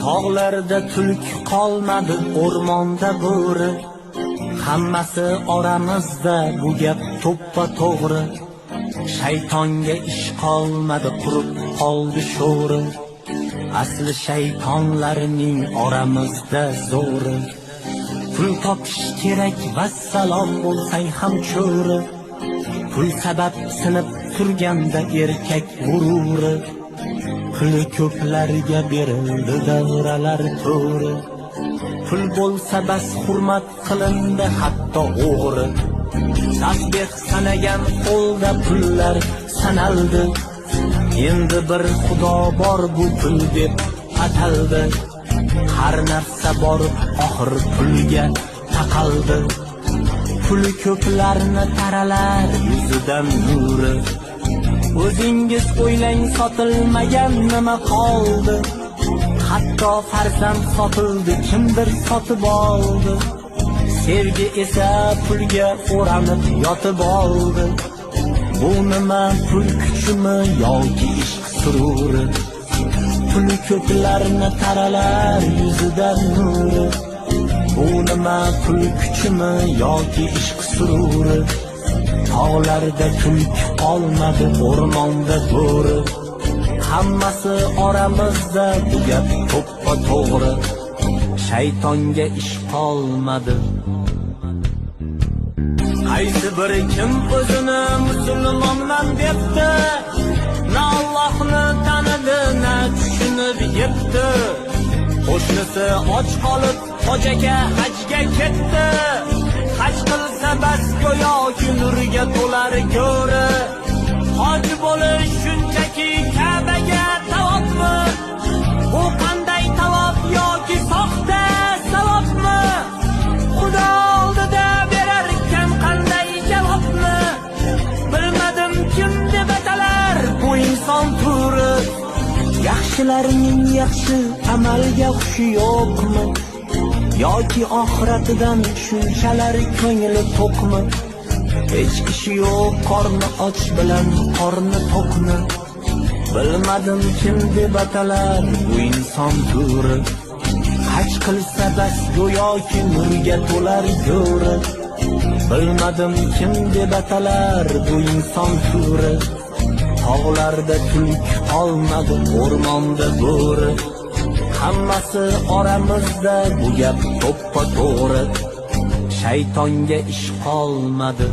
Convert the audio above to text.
Tog'larda tulk qolmadi, o'rmonda bo'ri. Hammasi oramizda, bu gap to'ppa to'g'ri. Shaytonga ish qolmadi, qurib qoldi sho'ri. Asli shaytonlarning oramizda zo'ri. Pul topish kerak, vassalom bo'lsang ham cho'ri. Pul sabab sinib turganda erkak g'ururi. Pul ko'plarga berildi davralar to'ri. Pul bo'lsa bas hurmat qilindi hatto o'g'ri. Tasbeh sanagan qo'lda pullar sanaldi. Endi bir xudo bor, bu pul deb ataldi. Har narsa bor, oxir pulga taqaldi. Pul ko'plarni taralar, yuzidan nuri. O'zingiz o'ylang, sotilmagan nima qoldi? Hatto farzand sotildi, kimdir sotib oldi. Sevgi esa pulga o'ranib yotib oldi. Bu nima, pul kuchimi yoki ishq sururi? Pul ko'plarni taralar, yuzidan nuri. Bu nima, pul kuchimi yoki ishq sururi? Tog'larda tulk qolmadi, o'rmonda bo'ri. Hammasi oramizda, bu gap to'ppa to'g'ri. Shaytonga ish qolmadi. Qaysi bir kim o'zini musulmonman debdi, na Allohni tanidi, na tushunib yetdi. Qo'shnisi och qolib hojaga hajga ketdi. Haj qilsa bas go'yoki nurga to'lar ko'ri. Hoj bo'lish shunchaki Ka'baga tavofmi? Bu qanday tavof yoki soxta savobmi? Xudo oldida berar ekan qanday javobni? Bilmadim kim deb atalar bu inson turi. Yaxshilarning yaxshi amalga xushi yo'qmi? Yoki oxiratidan shunchalar ko'ngli to'qmi? Hech ishi yo'q, qorni och bilan qorni to'qmi? Bilmadim kim deb atalar bu inson turi. Haj qilsa bas go'yoki nurga to'lar ko'ri. Bilmadim kim deb atalar bu inson turi. Tog'larda tulk qolmadi, o'rmonda bo'ri. Hammasi oramizda, bu gap to'ppa to'g'ri. Shaytonga ish qolmadi.